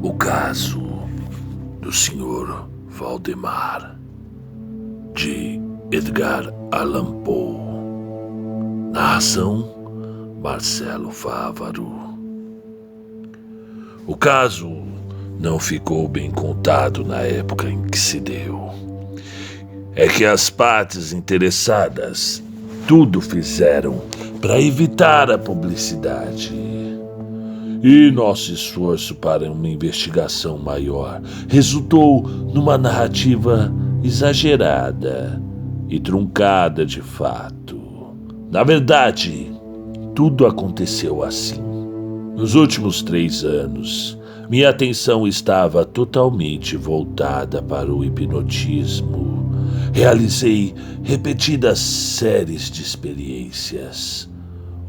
O caso do Sr. Valdemar, de Edgar Allan Poe. Narração: Marcelo Fávaro. O caso não ficou bem contado na época em que se deu. É que as partes interessadas tudo fizeram para evitar a publicidade. E nosso esforço para uma investigação maior resultou numa narrativa exagerada e truncada de fato. Na verdade, tudo aconteceu assim. Nos últimos 3 anos, minha atenção estava totalmente voltada para o hipnotismo. Realizei repetidas séries de experiências.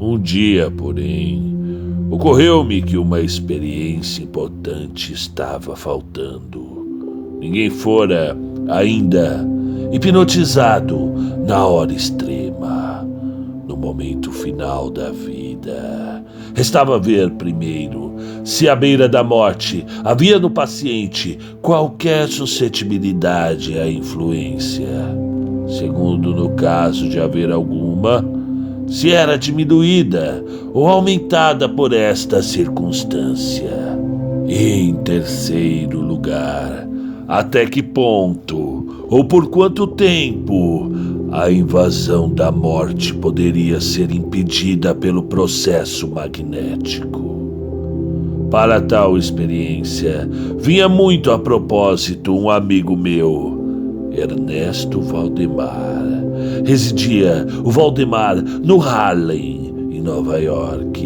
Um dia, porém, ocorreu-me que uma experiência importante estava faltando. Ninguém fora ainda hipnotizado na hora extrema, no momento final da vida. Restava ver primeiro se à beira da morte havia no paciente qualquer suscetibilidade à influência. Segundo, no caso de haver alguma, se era diminuída ou aumentada por esta circunstância. E em terceiro lugar, até que ponto ou por quanto tempo a invasão da morte poderia ser impedida pelo processo magnético. Para tal experiência, vinha muito a propósito um amigo meu, Ernesto Valdemar. Residia o Valdemar no Harlem, em Nova York.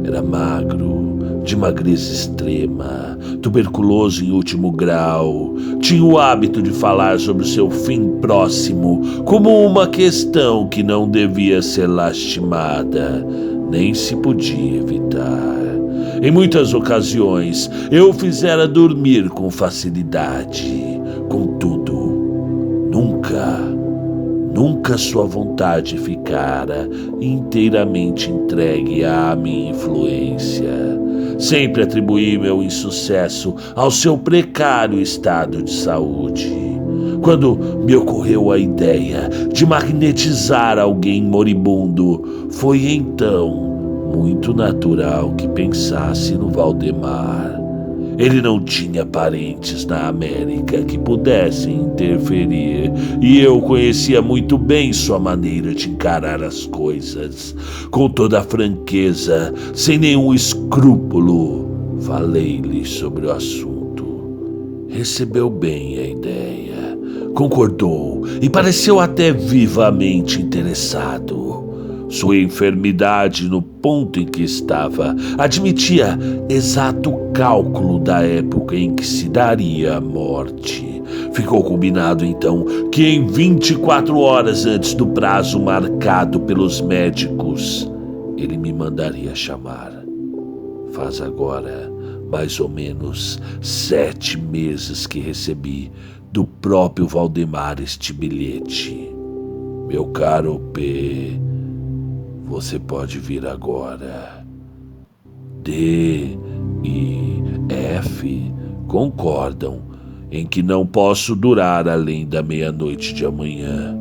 Era magro, de magreza extrema, tuberculoso em último grau. Tinha o hábito de falar sobre o seu fim próximo como uma questão que não devia ser lastimada, nem se podia evitar. Em muitas ocasiões, eu o fizera dormir com facilidade. Contudo, nunca sua vontade ficara inteiramente entregue à minha influência. Sempre atribuí meu insucesso ao seu precário estado de saúde. Quando me ocorreu a ideia de magnetizar alguém moribundo, foi então muito natural que pensasse no Valdemar. Ele não tinha parentes na América que pudessem interferir, e eu conhecia muito bem sua maneira de encarar as coisas. Com toda a franqueza, sem nenhum escrúpulo, falei-lhe sobre o assunto. Recebeu bem a ideia, concordou e pareceu até vivamente interessado. Sua enfermidade, no ponto em que estava, admitia exato cálculo da época em que se daria a morte. Ficou combinado, então, que em 24 horas antes do prazo marcado pelos médicos, ele me mandaria chamar. Faz agora mais ou menos 7 meses que recebi do próprio Valdemar este bilhete. Meu caro P., você pode vir agora. D e F concordam em que não posso durar além da meia-noite de amanhã.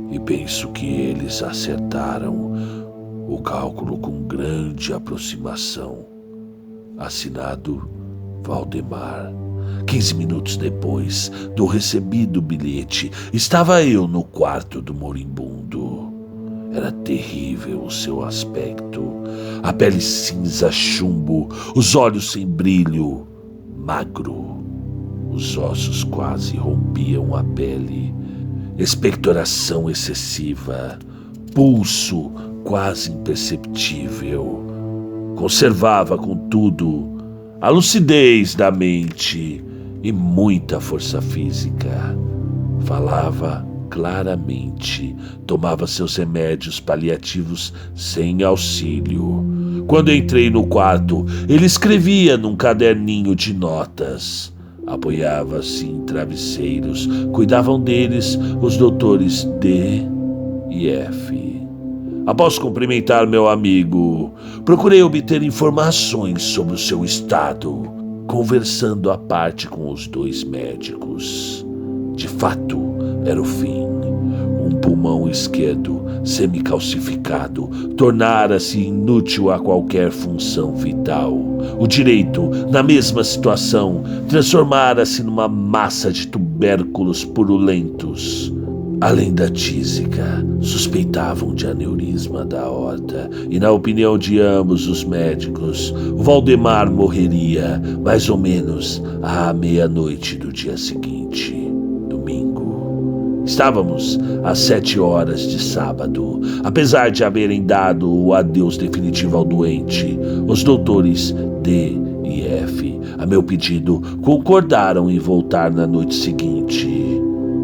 E penso que eles acertaram o cálculo com grande aproximação. Assinado Valdemar. 15 minutos depois do recebido bilhete, estava eu no quarto do moribundo. Era terrível o seu aspecto, a pele cinza chumbo, os olhos sem brilho, magro, os ossos quase rompiam a pele, expectoração excessiva, pulso quase imperceptível. Conservava, contudo, a lucidez da mente e muita força física. Falava claramente, tomava seus remédios paliativos sem auxílio. Quando entrei no quarto, ele escrevia num caderninho de notas. Apoiava-se em travesseiros. Cuidavam deles os doutores D e F. Após cumprimentar meu amigo, procurei obter informações sobre o seu estado. conversando à parte com os dois médicos. De fato, era o fim. Um pulmão esquerdo, semicalcificado, tornara-se inútil a qualquer função vital. O direito, na mesma situação, transformara-se numa massa de tubérculos purulentos. Além da tísica, suspeitavam de aneurisma da aorta e, na opinião de ambos os médicos, o Valdemar morreria mais ou menos à meia-noite do dia seguinte, domingo. Estávamos às 7 horas de sábado. Apesar de haverem dado o adeus definitivo ao doente, os doutores D e F, a meu pedido, concordaram em voltar na noite seguinte.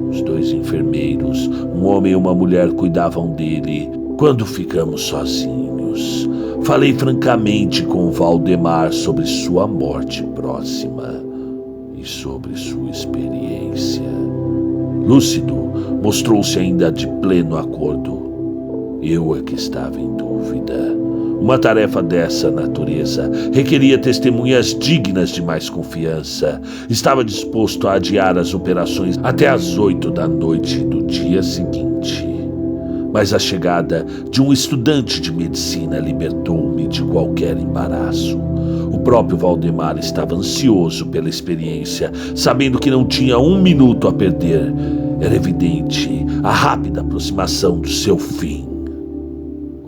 Os 2 enfermeiros, um homem e uma mulher, cuidavam dele. Quando ficamos sozinhos, falei francamente com Valdemar sobre sua morte próxima e sobre sua experiência. Lúcido, mostrou-se ainda de pleno acordo. Eu é que estava em dúvida. Uma tarefa dessa natureza requeria testemunhas dignas de mais confiança. Estava disposto a adiar as operações até às 8 da noite do dia seguinte. Mas a chegada de um estudante de medicina libertou-me de qualquer embaraço. O próprio Valdemar estava ansioso pela experiência, sabendo que não tinha 1 minuto a perder. Era evidente a rápida aproximação do seu fim.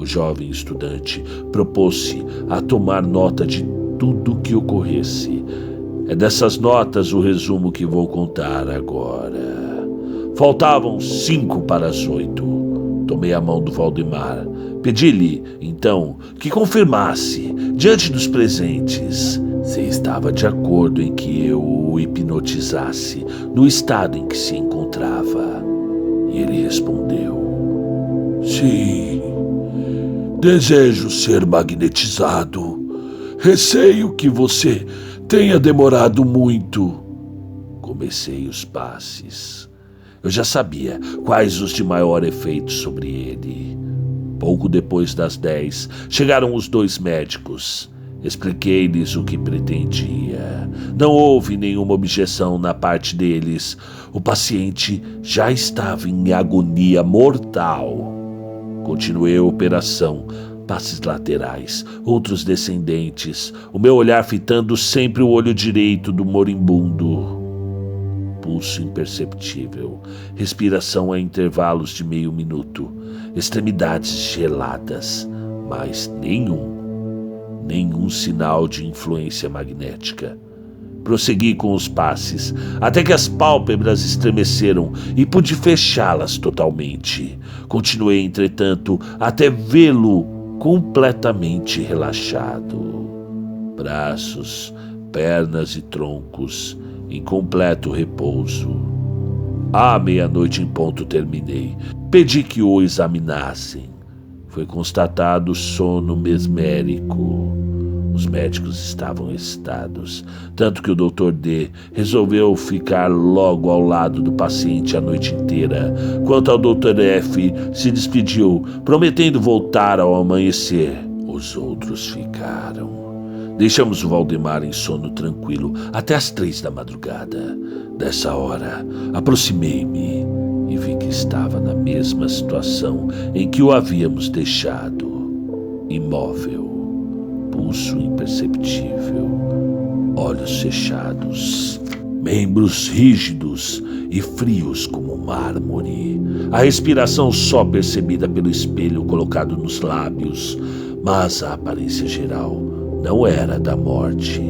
O jovem estudante propôs-se a tomar nota de tudo que ocorresse. É dessas notas o resumo que vou contar agora. Faltavam 5 para as 8. Tomei a mão do Valdemar. Pedi-lhe, então, que confirmasse, diante dos presentes, se estava de acordo em que eu o hipnotizasse no estado em que se encontrava. E ele respondeu: sim. Desejo ser magnetizado. Receio que você tenha demorado muito. Comecei os passes. Eu já sabia quais os de maior efeito sobre ele. Pouco depois das 10, chegaram os 2 médicos. Expliquei-lhes o que pretendia. Não houve nenhuma objeção na parte deles. O paciente já estava em agonia mortal. Continuei a operação, passes laterais, outros descendentes, o meu olhar fitando sempre o olho direito do moribundo. Pulso imperceptível, respiração a intervalos de meio minuto, extremidades geladas, mas nenhum sinal de influência magnética. Prossegui com os passes, até que as pálpebras estremeceram e pude fechá-las totalmente. Continuei, entretanto, até vê-lo completamente relaxado. Braços, pernas e troncos em completo repouso. À meia-noite em ponto terminei. Pedi que o examinassem. Foi constatado sono mesmérico. Os médicos estavam excitados, tanto que o Dr. D resolveu ficar logo ao lado do paciente a noite inteira. Quanto ao Dr. F, se despediu, prometendo voltar ao amanhecer. Os outros ficaram. Deixamos o Valdemar em sono tranquilo até as 3 da madrugada. Dessa hora, aproximei-me e vi que estava na mesma situação em que o havíamos deixado, imóvel. Pulso imperceptível, olhos fechados, membros rígidos e frios como mármore. A respiração só percebida pelo espelho colocado nos lábios, mas a aparência geral não era da morte.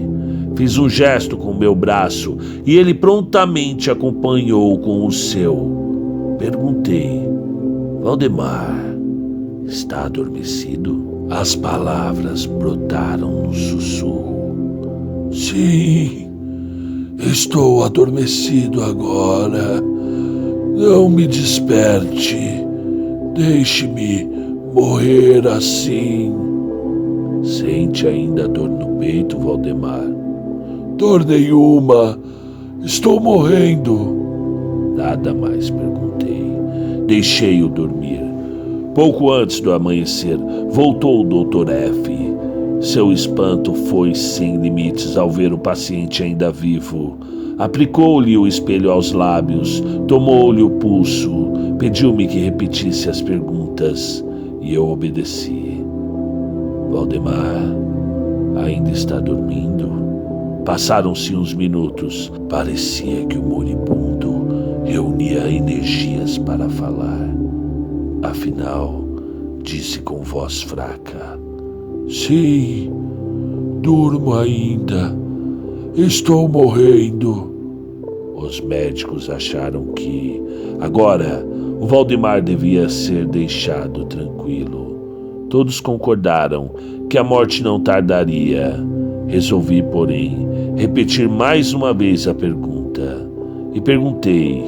Fiz um gesto com o meu braço e ele prontamente acompanhou com o seu. Perguntei: Valdemar, está adormecido? As palavras brotaram no sussurro. Sim, estou adormecido agora. Não me desperte. Deixe-me morrer assim. Sente ainda dor no peito, Valdemar? Dor nenhuma. Estou morrendo. Nada mais perguntei. Deixei-o dormir. Pouco antes do amanhecer, voltou o Dr. F. Seu espanto foi sem limites ao ver o paciente ainda vivo. Aplicou-lhe o espelho aos lábios, tomou-lhe o pulso, pediu-me que repetisse as perguntas e eu obedeci. Valdemar ainda está dormindo? Passaram-se uns minutos. Parecia que o moribundo reunia energias para falar. Afinal, disse com voz fraca: sim, durmo ainda. Estou morrendo. Os médicos acharam que, agora, o Valdemar devia ser deixado tranquilo. Todos concordaram que a morte não tardaria. Resolvi, porém, repetir mais uma vez a pergunta. E perguntei.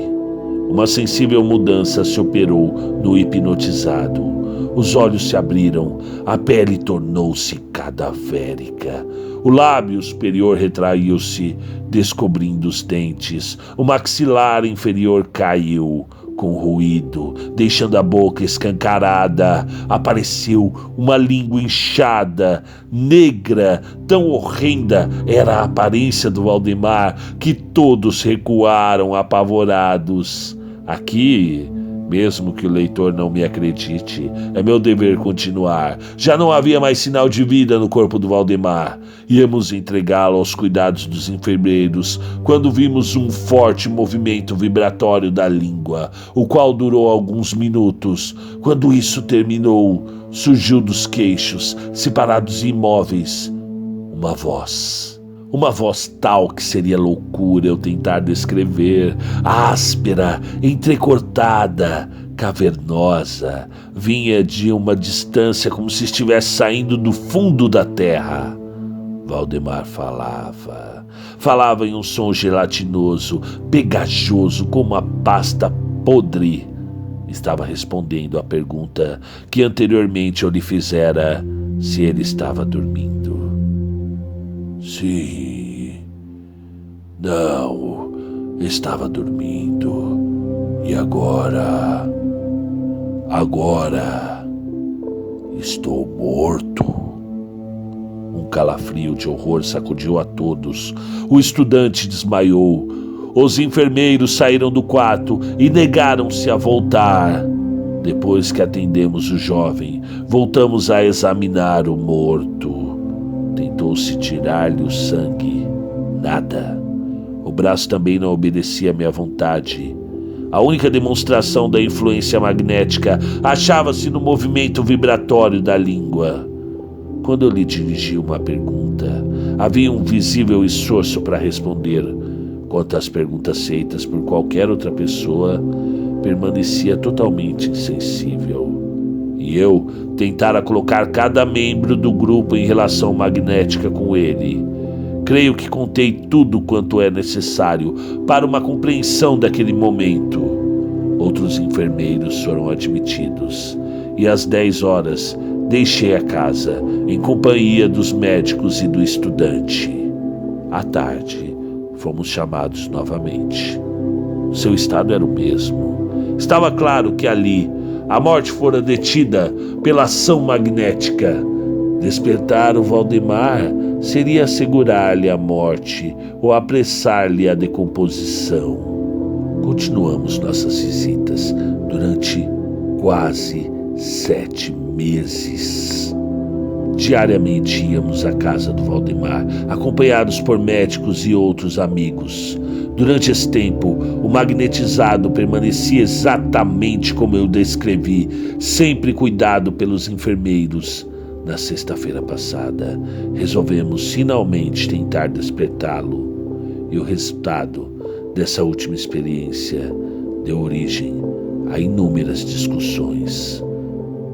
Uma sensível mudança se operou no hipnotizado. Os olhos se abriram, a pele tornou-se cadavérica. O lábio superior retraiu-se, descobrindo os dentes. O maxilar inferior caiu com ruído, deixando a boca escancarada. Apareceu uma língua inchada, negra, tão horrenda era a aparência do Valdemar que todos recuaram apavorados. Aqui, mesmo que o leitor não me acredite, é meu dever continuar. Já não havia mais sinal de vida no corpo do Valdemar. Íamos entregá-lo aos cuidados dos enfermeiros quando vimos um forte movimento vibratório da língua, o qual durou alguns minutos. Quando isso terminou, surgiu dos queixos, separados e imóveis, uma voz. Uma voz tal que seria loucura eu tentar descrever, áspera, entrecortada, cavernosa, vinha de uma distância como se estivesse saindo do fundo da terra. Valdemar falava em um som gelatinoso, pegajoso como uma pasta podre. Estava respondendo à pergunta que anteriormente eu lhe fizera, se ele estava dormindo. Sim, não, estava dormindo. E agora estou morto. Um calafrio de horror sacudiu a todos. O estudante desmaiou. Os enfermeiros saíram do quarto e negaram-se a voltar. Depois que atendemos o jovem, voltamos a examinar o morto. Tentou-se tirar-lhe o sangue. Nada. O braço também não obedecia à minha vontade. A única demonstração da influência magnética achava-se no movimento vibratório da língua. Quando eu lhe dirigi uma pergunta, havia um visível esforço para responder. Quanto às perguntas feitas por qualquer outra pessoa, permanecia totalmente insensível. E eu tentara colocar cada membro do grupo em relação magnética com ele. Creio que contei tudo quanto é necessário para uma compreensão daquele momento. Outros enfermeiros foram admitidos, e às 10 horas deixei a casa, em companhia dos médicos e do estudante. À tarde, fomos chamados novamente. Seu estado era o mesmo. Estava claro que ali a morte fora detida pela ação magnética. Despertar o Valdemar seria assegurar-lhe a morte ou apressar-lhe a decomposição. Continuamos nossas visitas durante quase 7 meses. Diariamente íamos à casa do Valdemar, acompanhados por médicos e outros amigos. Durante esse tempo, o magnetizado permanecia exatamente como eu descrevi, sempre cuidado pelos enfermeiros. Na sexta-feira passada, resolvemos finalmente tentar despertá-lo, e o resultado dessa última experiência deu origem a inúmeras discussões.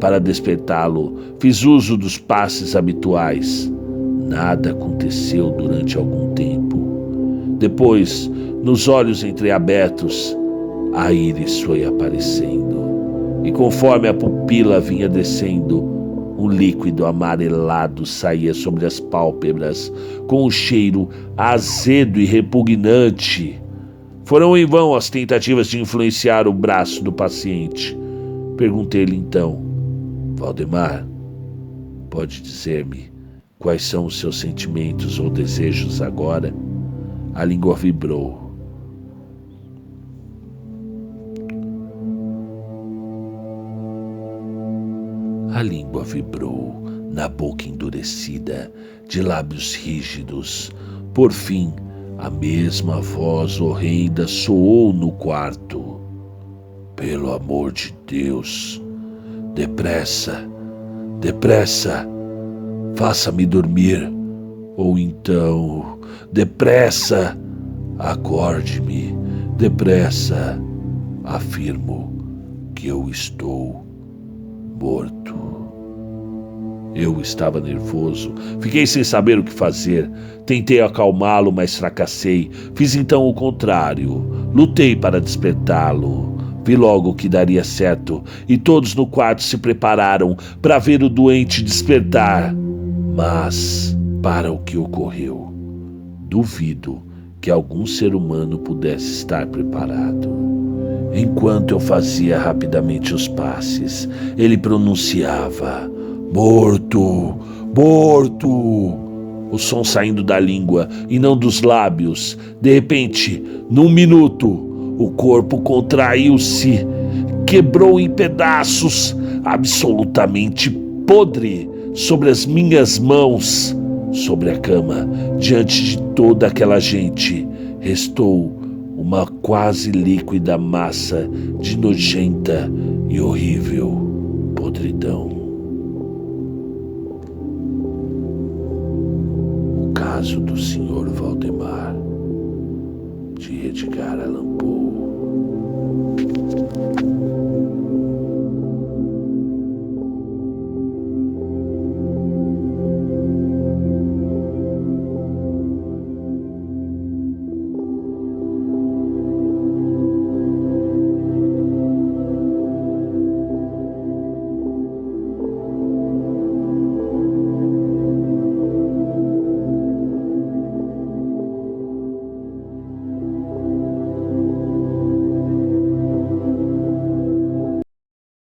Para despertá-lo, fiz uso dos passes habituais. Nada aconteceu durante algum tempo. Depois, nos olhos entreabertos, a íris foi aparecendo. E conforme a pupila vinha descendo, um líquido amarelado saía sobre as pálpebras, com um cheiro azedo e repugnante. Foram em vão as tentativas de influenciar o braço do paciente. Perguntei-lhe então: Valdemar, pode dizer-me Quais são os seus sentimentos ou desejos agora? A língua vibrou. A língua vibrou na boca endurecida, de lábios rígidos. Por fim, a mesma voz horrenda soou no quarto. Pelo amor de Deus, depressa, depressa, faça-me dormir. Ou então, depressa, acorde-me, depressa, afirmo que eu estou morto. Eu estava nervoso, fiquei sem saber o que fazer. Tentei acalmá-lo, mas fracassei. Fiz então o contrário. Lutei para despertá-lo. Vi logo que daria certo, e todos no quarto se prepararam para ver o doente despertar. Mas, para o que ocorreu, duvido que algum ser humano pudesse estar preparado. Enquanto eu fazia rapidamente os passes, ele pronunciava: morto, morto! O som saindo da língua e não dos lábios. De repente, num minuto, o corpo contraiu-se, quebrou em pedaços, absolutamente podre, sobre as minhas mãos. Sobre a cama, diante de toda aquela gente, restou uma quase líquida massa de nojenta e horrível podridão. O caso do Sr. Valdemar, de Edgar Allan Poe.